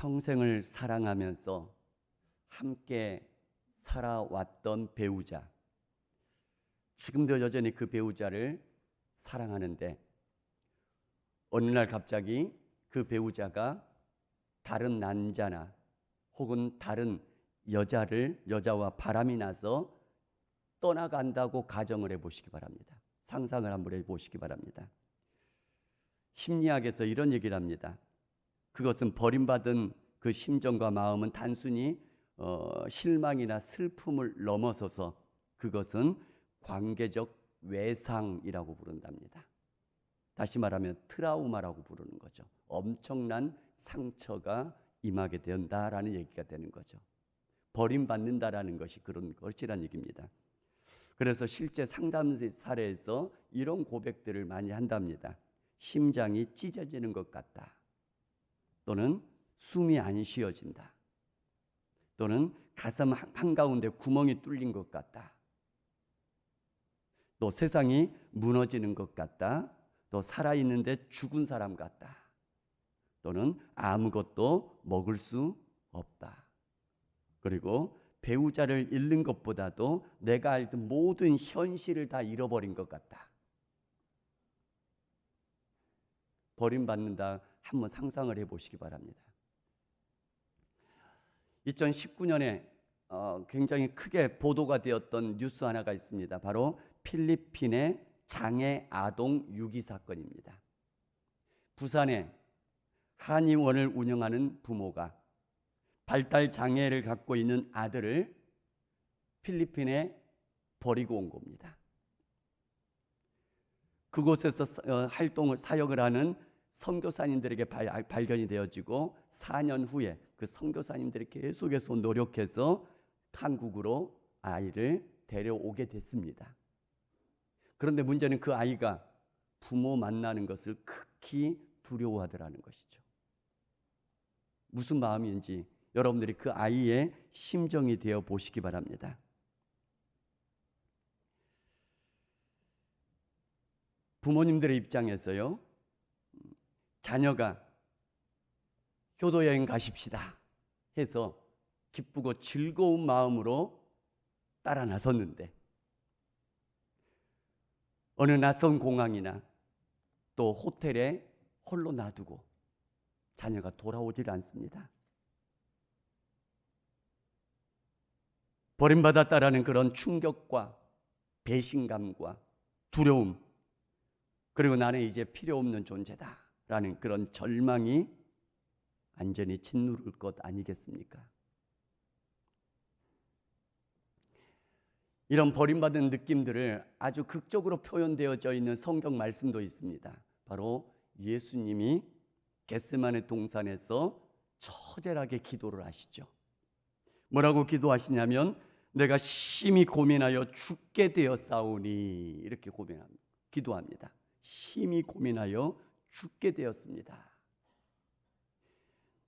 평생을 사랑하면서 함께 살아왔던 배우자, 지금도 여전히 그 배우자를 사랑하는데 어느 날 갑자기 그 배우자가 다른 남자나 혹은 다른 여자와 바람이 나서 떠나간다고 가정을 해보시기 바랍니다. 상상을 한번 해보시기 바랍니다. 심리학에서 이런 얘기를 합니다. 그것은 버림받은 그 심정과 마음은 단순히 실망이나 슬픔을 넘어서서 그것은 관계적 외상이라고 부른답니다. 다시 말하면 트라우마라고 부르는 거죠. 엄청난 상처가 임하게 된다라는 얘기가 되는 거죠. 버림받는다라는 것이 그런 것이란 얘기입니다. 그래서 실제 상담 사례에서 이런 고백들을 많이 한답니다. 심장이 찢어지는 것 같다. 또는 숨이 안 쉬어진다. 또는 가슴 한가운데 구멍이 뚫린 것 같다. 또 세상이 무너지는 것 같다. 또 살아있는데 죽은 사람 같다. 또는 아무것도 먹을 수 없다. 그리고 배우자를 잃는 것보다도 내가 알던 모든 현실을 다 잃어버린 것 같다. 버림받는다 한번 상상을 해보시기 바랍니다. 2019년에 굉장히 크게 보도가 되었던 뉴스 하나가 있습니다. 바로 필리핀의 장애 아동 유기 사건입니다. 부산에 한의원을 운영하는 부모가 발달 장애를 갖고 있는 아들을 필리핀에 버리고 온 겁니다. 그곳에서 사역을 하는 선교사님들에게 발견이 되어지고 4년 후에 그 선교사님들이 계속해서 노력해서 한국으로 아이를 데려오게 됐습니다. 그런데 문제는 그 아이가 부모 만나는 것을 극히 두려워하더라는 것이죠. 무슨 마음인지 여러분들이 그 아이의 심정이 되어 보시기 바랍니다. 부모님들의 입장에서요, 자녀가 효도여행 가십시다 해서 기쁘고 즐거운 마음으로 따라 나섰는데 어느 낯선 공항이나 또 호텔에 홀로 놔두고 자녀가 돌아오질 않습니다. 버림받았다라는 그런 충격과 배신감과 두려움, 그리고 나는 이제 필요 없는 존재다라는 그런 절망이 완전히 짓누를 것 아니겠습니까? 이런 버림받은 느낌들을 아주 극적으로 표현되어져 있는 성경 말씀도 있습니다. 바로 예수님이 겟세마네 동산에서 처절하게 기도를 하시죠. 뭐라고 기도하시냐면 내가 심히 고민하여 죽게 되었사오니 이렇게 기도합니다. 심히 고민하여 죽게 되었습니다.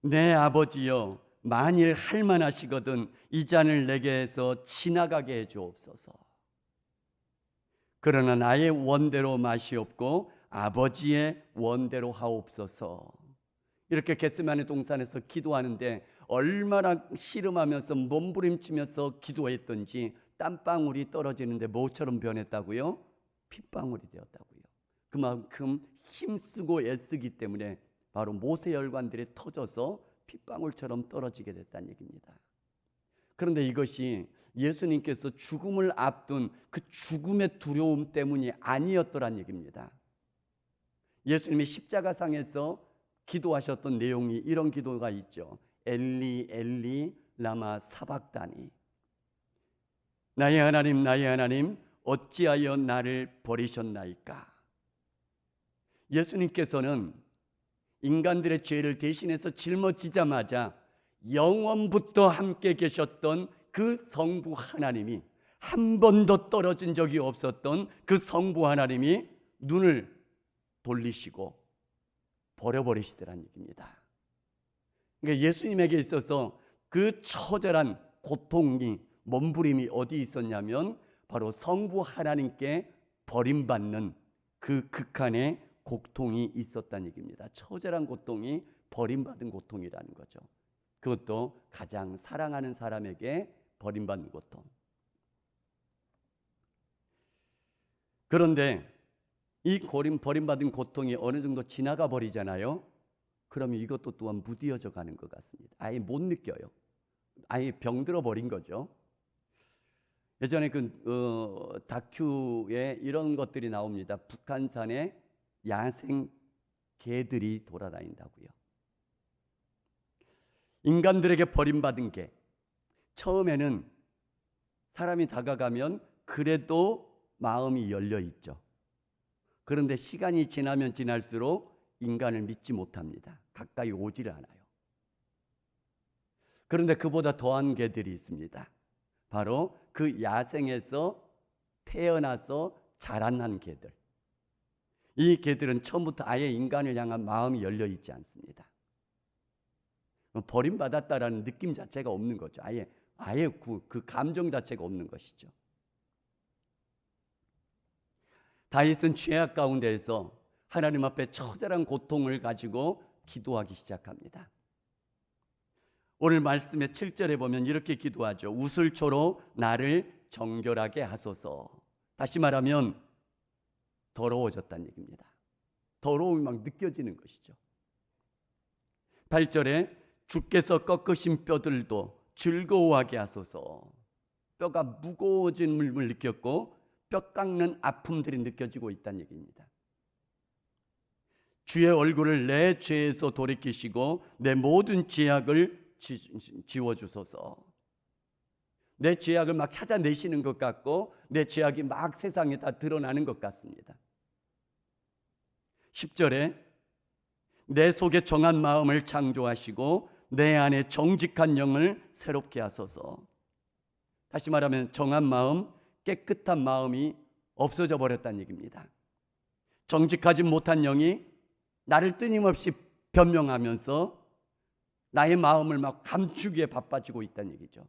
내 아버지여, 만일 할만하시거든 이 잔을 내게서 지나가게 해주옵소서. 그러나 나의 원대로 마시옵고 아버지의 원대로 하옵소서. 이렇게 겟세마네 동산에서 기도하는데 얼마나 씨름하면서 몸부림치면서 기도했던지 땀방울이 떨어지는데 뭐처럼 변했다고요? 핏방울이 되었다고요. 그만큼 힘쓰고 애쓰기 때문에 바로 모세혈관들이 터져서 핏방울처럼 떨어지게 됐다는 얘기입니다. 그런데 이것이 예수님께서 죽음을 앞둔 그 죽음의 두려움 때문이 아니었더란 얘기입니다. 예수님이 십자가상에서 기도하셨던 내용이 이런 기도가 있죠. 엘리 엘리 라마 사박다니, 나의 하나님 어찌하여 나를 버리셨나이까. 예수님께서는 인간들의 죄를 대신해서 짊어지자마자 영원부터 함께 계셨던 그 성부 하나님이, 한 번도 떨어진 적이 없었던 그 성부 하나님이 눈을 돌리시고 버려버리시더란 얘기입니다. 그러니까 예수님에게 있어서 그 처절한 고통이, 몸부림이 어디 있었냐면 바로 성부 하나님께 버림받는 그 극한의 고통이 있었다는 얘기입니다. 처절한 고통이 버림받은 고통이라는 거죠. 그것도 가장 사랑하는 사람에게 버림받는 고통. 그런데 이 버림받은 고통이 어느 정도 지나가 버리잖아요. 그러면 이것도 또한 무뎌져 가는 것 같습니다. 아예 못 느껴요. 아예 병들어 버린 거죠. 예전에 다큐에 이런 것들이 나옵니다. 북한산에 야생 개들이 돌아다닌다고요. 인간들에게 버림받은 개. 처음에는 사람이 다가가면 그래도 마음이 열려 있죠. 그런데 시간이 지나면 지날수록 인간을 믿지 못합니다. 가까이 오지를 않아요. 그런데 그보다 더한 개들이 있습니다. 바로 그 야생에서 태어나서 자라난 개들. 이 개들은 처음부터 아예 인간을 향한 마음이 열려 있지 않습니다. 버림받았다라는 느낌 자체가 없는 거죠. 아예 그 감정 자체가 없는 것이죠. 다윗은 죄악 가운데에서 하나님 앞에 처절한 고통을 가지고 기도하기 시작합니다. 오늘 말씀의 7절에 보면 이렇게 기도하죠. 우슬초로 나를 정결하게 하소서. 다시 말하면 더러워졌다는 얘기입니다. 더러움이 막 느껴지는 것이죠. 8절에 주께서 꺾으신 뼈들도 즐거워하게 하소서. 뼈가 무거워짐을 느꼈고 뼈 깎는 아픔들이 느껴지고 있다는 얘기입니다. 주의 얼굴을 내 죄에서 돌이키시고 내 모든 죄악을 지워주소서. 내 죄악을 막 찾아내시는 것 같고 내 죄악이 막 세상에 다 드러나는 것 같습니다. 10절에 내 속에 정한 마음을 창조하시고 내 안에 정직한 영을 새롭게 하소서. 다시 말하면 정한 마음, 깨끗한 마음이 없어져 버렸다는 얘기입니다. 정직하지 못한 영이 나를 끊임없이 변명하면서 나의 마음을 막 감추기에 바빠지고 있다는 얘기죠.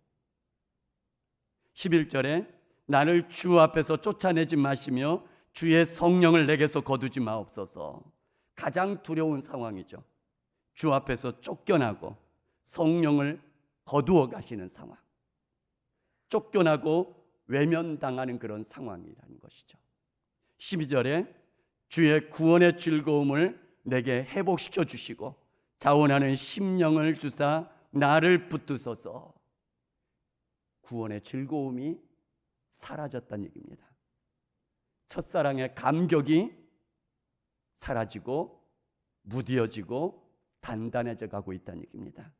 11절에 나를 주 앞에서 쫓아내지 마시며 주의 성령을 내게서 거두지 마옵소서. 가장 두려운 상황이죠. 주 앞에서 쫓겨나고 성령을 거두어 가시는 상황. 쫓겨나고 외면당하는 그런 상황이라는 것이죠. 12절에 주의 구원의 즐거움을 내게 회복시켜 주시고 자원하는 심령을 주사 나를 붙드소서. 구원의 즐거움이 사라졌다는 얘기입니다. 첫사랑의 감격이 사라지고 무뎌지고 단단해져 가고 있다는 얘기입니다.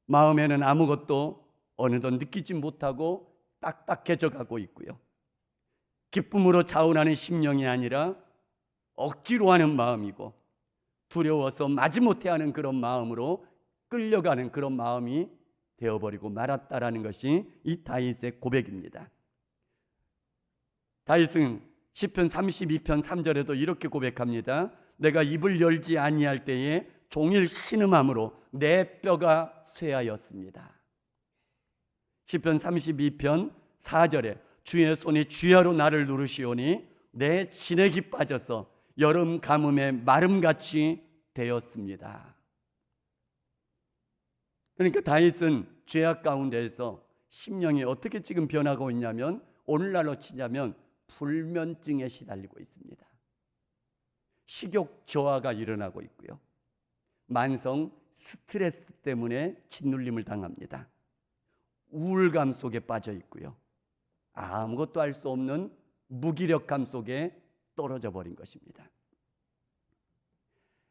마음에는 아무것도 어느덧 느끼지 못하고 딱딱해져 가고 있고요. 기쁨으로 자원하는 심령이 아니라 억지로 하는 마음이고 두려워서 마지못해 하는 그런 마음으로 끌려가는 그런 마음이 되어버리고 말았다라는 것이 이 다윗의 고백입니다. 다윗은 시편 32편 3절에도 이렇게 고백합니다. 내가 입을 열지 아니할 때에 종일 신음함으로 내 뼈가 쇠하였습니다. 시편 32편 4절에 주의 손이 주야로 나를 누르시오니 내 진액이 빠져서 여름 가뭄에 마름같이 되었습니다. 그러니까 다윗은 죄악 가운데에서 심령이 어떻게 지금 변하고 있냐면 오늘날로 치자면 불면증에 시달리고 있습니다. 식욕 저하가 일어나고 있고요. 만성 스트레스 때문에 짓눌림을 당합니다. 우울감 속에 빠져 있고요. 아무것도 할 수 없는 무기력감 속에 떨어져 버린 것입니다.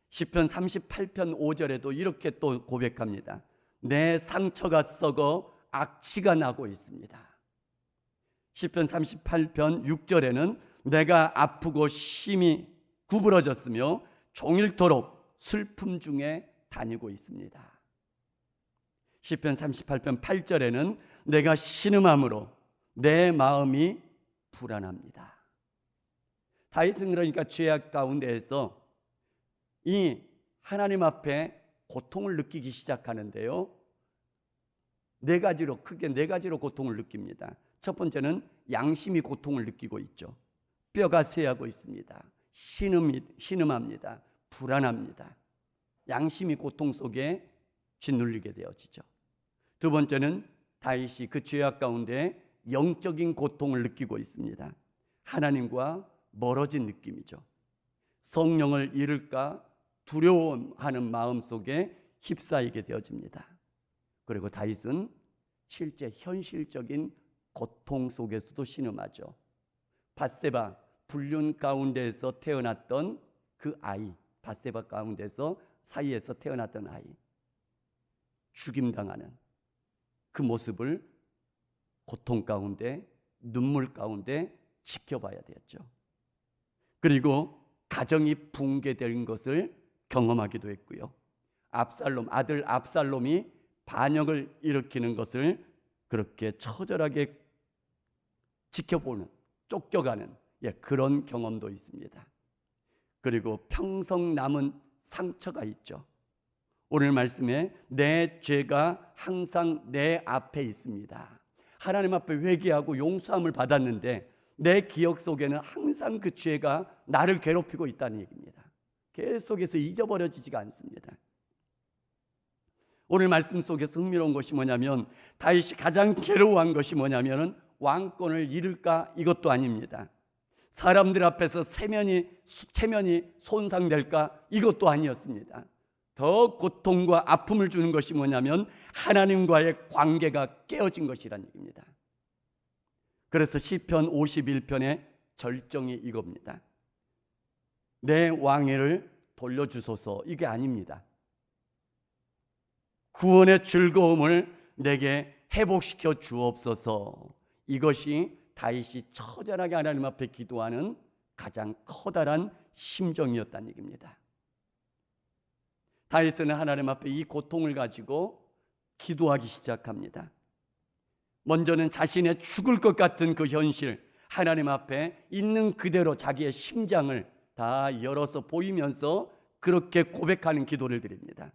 시편 38편 5절에도 이렇게 또 고백합니다. 내 상처가 썩어 악취가 나고 있습니다. 시편 38편 6절에는 내가 아프고 심히 구부러졌으며 종일토록 슬픔 중에 다니고 있습니다. 시편 38편 8절에는 내가 신음함으로 내 마음이 불안합니다. 다윗은 그러니까 죄악 가운데에서 이 하나님 앞에 고통을 느끼기 시작하는데요. 크게 네 가지로 고통을 느낍니다. 첫 번째는 양심이 고통을 느끼고 있죠. 뼈가 쇠하고 있습니다. 신음합니다. 불안합니다. 양심이 고통 속에 짓눌리게 되어지죠. 두 번째는 다윗이 그 죄악 가운데 영적인 고통을 느끼고 있습니다. 하나님과 멀어진 느낌이죠. 성령을 잃을까 두려워하는 마음 속에 휩싸이게 되어집니다. 그리고 다윗은 실제 현실적인 고통 속에서도 신음하죠. 밧세바 불륜 가운데에서 태어났던 그 아이, 밧세바 가운데서 사이에서 태어났던 아이, 죽임당하는 그 모습을 고통 가운데, 눈물 가운데 지켜봐야 되었죠. 그리고 가정이 붕괴된 것을 경험하기도 했고요. 아들 압살롬이 반역을 일으키는 것을 그렇게 처절하게 지켜보는, 쫓겨가는 그런 경험도 있습니다. 그리고 평생 남은 상처가 있죠. 오늘 말씀에 내 죄가 항상 내 앞에 있습니다. 하나님 앞에 회개하고 용서함을 받았는데 내 기억 속에는 항상 그 죄가 나를 괴롭히고 있다는 얘기입니다. 계속해서 잊어버려지지가 않습니다. 오늘 말씀 속에서 흥미로운 것이 뭐냐면 다윗이 가장 괴로워한 것이 뭐냐면 왕권을 잃을까 이것도 아닙니다. 사람들 앞에서 체면이 손상될까 이것도 아니었습니다. 더 고통과 아픔을 주는 것이 뭐냐면 하나님과의 관계가 깨어진 것이라는 얘기입니다. 그래서 시편 51편의 절정이 이겁니다. 내 왕위를 돌려주소서 이게 아닙니다. 구원의 즐거움을 내게 회복시켜 주옵소서. 이것이 다윗이 처절하게 하나님 앞에 기도하는 가장 커다란 심정이었다는 얘기입니다. 다윗은 하나님 앞에 이 고통을 가지고 기도하기 시작합니다. 먼저는 자신의 죽을 것 같은 그 현실, 하나님 앞에 있는 그대로 자기의 심장을 다 열어서 보이면서 그렇게 고백하는 기도를 드립니다.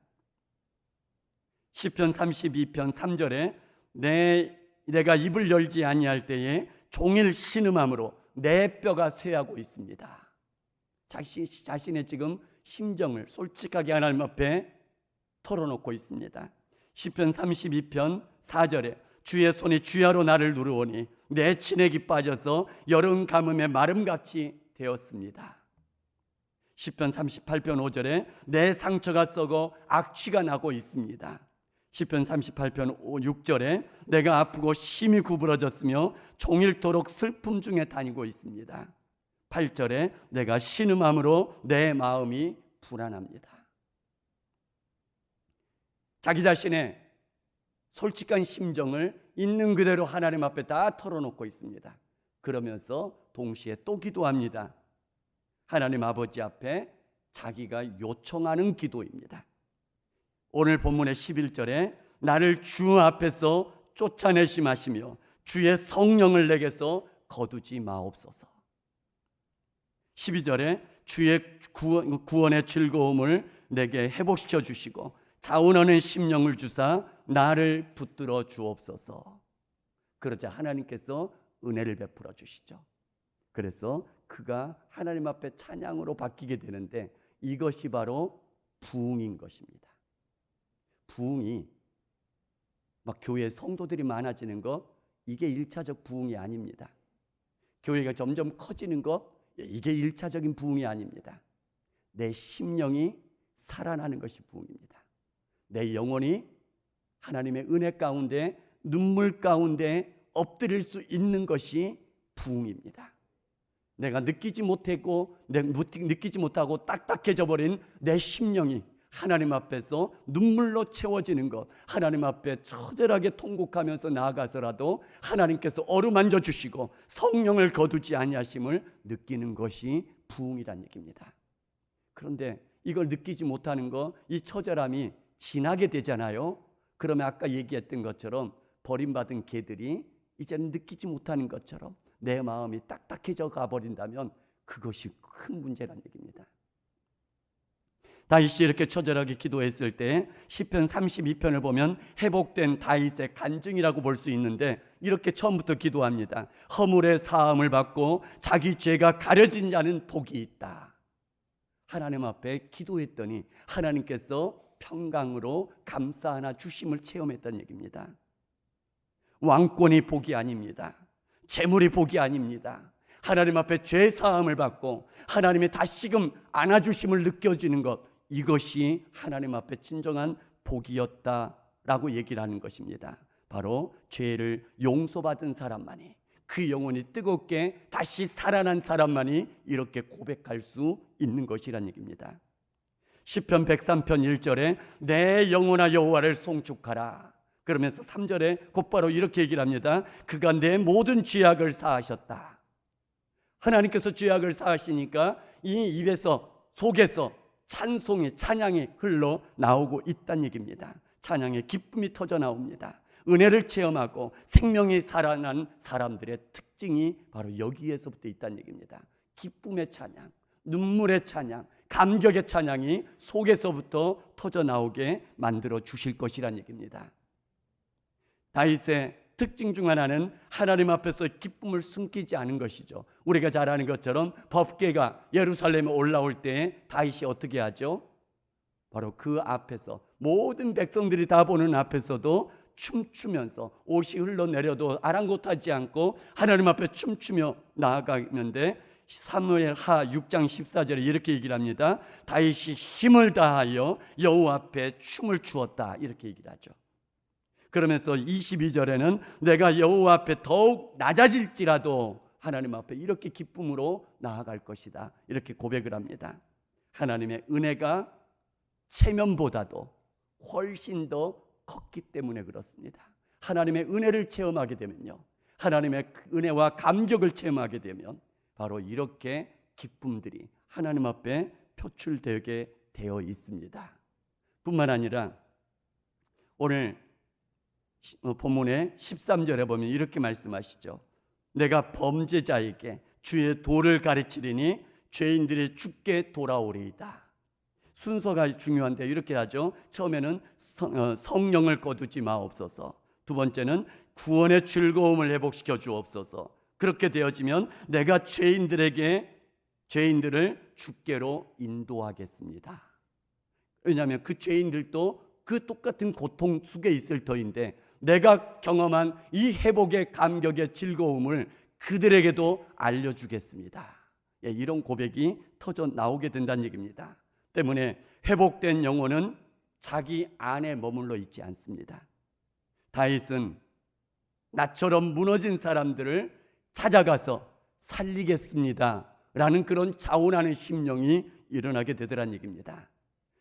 시편 32편 3절에 내가 입을 열지 아니할 때에 종일 신음함으로 내 뼈가 쇠하고 있습니다. 자신의 지금 심정을 솔직하게 하나님 앞에 털어놓고 있습니다. 시편 32편 4절에 주의 손이 주야로 나를 누르오니 내 진액이 빠져서 여름 가뭄에 마름같이 되었습니다. 시편 38편 5절에 내 상처가 썩어 악취가 나고 있습니다. 시편 38편 6절에 내가 아프고 심히 구부러졌으며 종일토록 슬픔 중에 다니고 있습니다. 8절에 내가 신음함으로 내 마음이 불안합니다. 자기 자신의 솔직한 심정을 있는 그대로 하나님 앞에 다 털어놓고 있습니다. 그러면서 동시에 또 기도합니다. 하나님 아버지 앞에 자기가 요청하는 기도입니다. 오늘 본문의 11절에 나를 주 앞에서 쫓아내심하시며 주의 성령을 내게서 거두지 마옵소서. 12절에 주의 구원의 즐거움을 내게 회복시켜 주시고 자원하는 심령을 주사 나를 붙들어 주옵소서. 그러자 하나님께서 은혜를 베풀어 주시죠. 그래서 그가 하나님 앞에 찬양으로 바뀌게 되는데 이것이 바로 부흥인 것입니다. 부흥이 막 교회에 성도들이 많아지는 것 이게 1차적 부흥이 아닙니다. 교회가 점점 커지는 것 이게 1차적인 부흥이 아닙니다. 내 심령이 살아나는 것이 부흥입니다. 내 영혼이 하나님의 은혜 가운데 눈물 가운데 엎드릴 수 있는 것이 부흥입니다. 내가 느끼지 못하고 딱딱해져 버린 내 심령이 하나님 앞에서 눈물로 채워지는 것, 하나님 앞에 처절하게 통곡하면서 나아가서라도 하나님께서 어루만져 주시고 성령을 거두지 아니하심을 느끼는 것이 부흥이란 얘기입니다. 그런데 이걸 느끼지 못하는 거, 이 처절함이 지나게 되잖아요. 그러면 아까 얘기했던 것처럼 버림받은 개들이 이제는 느끼지 못하는 것처럼 내 마음이 딱딱해져 가버린다면 그것이 큰 문제란 얘기입니다. 다윗이 이렇게 처절하게 기도했을 때 시편 32편을 보면 회복된 다윗의 간증이라고 볼 수 있는데 이렇게 처음부터 기도합니다. 허물의 사함을 받고 자기 죄가 가려진 자는 복이 있다. 하나님 앞에 기도했더니 하나님께서 평강으로 감싸 안아 주심을 체험했다는 얘기입니다. 왕권이 복이 아닙니다. 재물이 복이 아닙니다. 하나님 앞에 죄 사함을 받고 하나님의 다시금 안아주심을 느껴지는 것, 이것이 하나님 앞에 진정한 복이었다라고 얘기를 하는 것입니다. 바로 죄를 용서받은 사람만이, 그 영혼이 뜨겁게 다시 살아난 사람만이 이렇게 고백할 수 있는 것이란 얘기입니다. 시편 103편 1절에 내 영혼아 여호와를 송축하라. 그러면서 3절에 곧바로 이렇게 얘기를 합니다. 그가 내 모든 죄악을 사하셨다. 하나님께서 죄악을 사하시니까 이 입에서, 속에서 찬송이, 찬양이 흘러나오고 있다는 얘기입니다. 찬양의 기쁨이 터져나옵니다. 은혜를 체험하고 생명이 살아난 사람들의 특징이 바로 여기에서부터 있다는 얘기입니다. 기쁨의 찬양, 눈물의 찬양, 감격의 찬양이 속에서부터 터져나오게 만들어 주실 것이란 얘기입니다. 다윗의 특징 중 하나는 하나님 앞에서 기쁨을 숨기지 않은 것이죠. 우리가 잘 아는 것처럼 법궤가 예루살렘에 올라올 때 다윗이 어떻게 하죠? 바로 그 앞에서, 모든 백성들이 다 보는 앞에서도 춤추면서, 옷이 흘러내려도 아랑곳하지 않고 하나님 앞에 춤추며 나아가는데, 사무엘하 6장 14절에 이렇게 얘기를 합니다. 다윗이 힘을 다하여 여호와 앞에 춤을 추었다, 이렇게 얘기를 하죠. 그러면서 22절에는 내가 여호와 앞에 더욱 낮아질지라도 하나님 앞에 이렇게 기쁨으로 나아갈 것이다, 이렇게 고백을 합니다. 하나님의 은혜가 체면보다도 훨씬 더 컸기 때문에 그렇습니다. 하나님의 은혜를 체험하게 되면요, 하나님의 은혜와 감격을 체험하게 되면 바로 이렇게 기쁨들이 하나님 앞에 표출되게 되어 있습니다. 뿐만 아니라 오늘 본문의 13절에 보면 이렇게 말씀하시죠. 내가 범죄자에게 주의 도를 가르치리니 죄인들이 죽게 돌아오리이다. 순서가 중요한데 이렇게 하죠. 처음에는 성령을 거두지 마옵소서. 두 번째는 구원의 즐거움을 회복시켜 주옵소서. 그렇게 되어지면 내가 죄인들을 죽게로 인도하겠습니다. 왜냐하면 그 죄인들도 그 똑같은 고통 속에 있을 터인데 내가 경험한 이 회복의 감격의 즐거움을 그들에게도 알려주겠습니다. 이런 고백이 터져 나오게 된다는 얘기입니다. 때문에 회복된 영혼은 자기 안에 머물러 있지 않습니다. 다윗은 나처럼 무너진 사람들을 찾아가서 살리겠습니다 라는 그런 자원하는 심령이 일어나게 되더란 얘기입니다.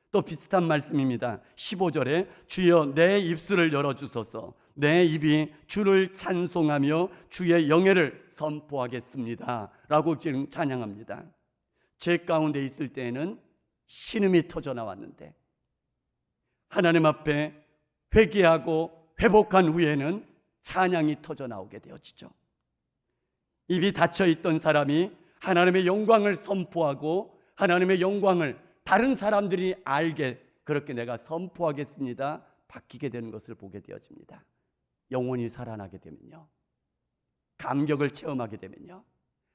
또 비슷한 말씀입니다. 15절에 주여 내 입술을 열어주소서. 내 입이 주를 찬송하며 주의 영예를 선포하겠습니다 라고 지금 찬양합니다. 제 가운데 있을 때에는 신음이 터져 나왔는데 하나님 앞에 회개하고 회복한 후에는 찬양이 터져 나오게 되어지죠. 입이 닫혀있던 사람이 하나님의 영광을 선포하고 하나님의 영광을 다른 사람들이 알게, 그렇게 내가 선포하겠습니다, 바뀌게 되는 것을 보게 되어집니다. 영혼이 살아나게 되면요, 감격을 체험하게 되면요,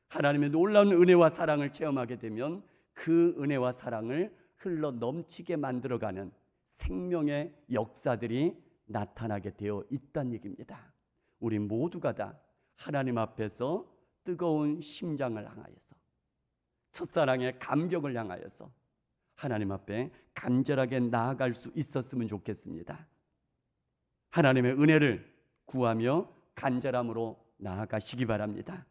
하나님의 놀라운 은혜와 사랑을 체험하게 되면 그 은혜와 사랑을 흘러 넘치게 만들어가는 생명의 역사들이 나타나게 되어 있다는 얘기입니다. 우리 모두가 다 하나님 앞에서 뜨거운 심장을 향하여서, 첫사랑의 감격을 향하여서 하나님 앞에 간절하게 나아갈 수 있었으면 좋겠습니다. 하나님의 은혜를 구하며 간절함으로 나아가시기 바랍니다.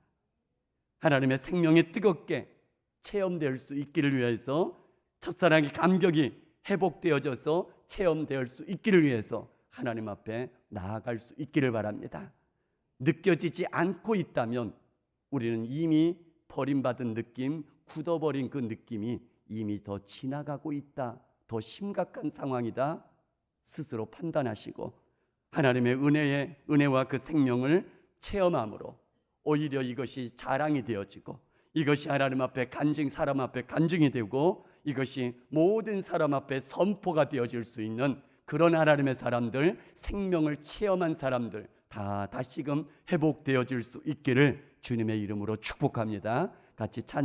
하나님의 생명이 뜨겁게 체험될 수 있기를 위해서, 첫사랑의 감격이 회복되어져서 체험될 수 있기를 위해서 하나님 앞에 나아갈 수 있기를 바랍니다. 느껴지지 않고 있다면 우리는 이미 버림받은 느낌, 굳어버린 그 느낌이 이미 더 지나가고 있다, 더 심각한 상황이다 스스로 판단하시고 하나님의 은혜와 그 생명을 체험함으로 오히려 이것이 자랑이 되어지고, 이것이 하나님 앞에 사람 앞에 간증이 되고, 이것이 모든 사람 앞에 선포가 되어질 수 있는 그런 하나님의 사람들, 생명을 체험한 사람들 다 다시금 회복되어질 수 있기를 주님의 이름으로 축복합니다. 같이 찬양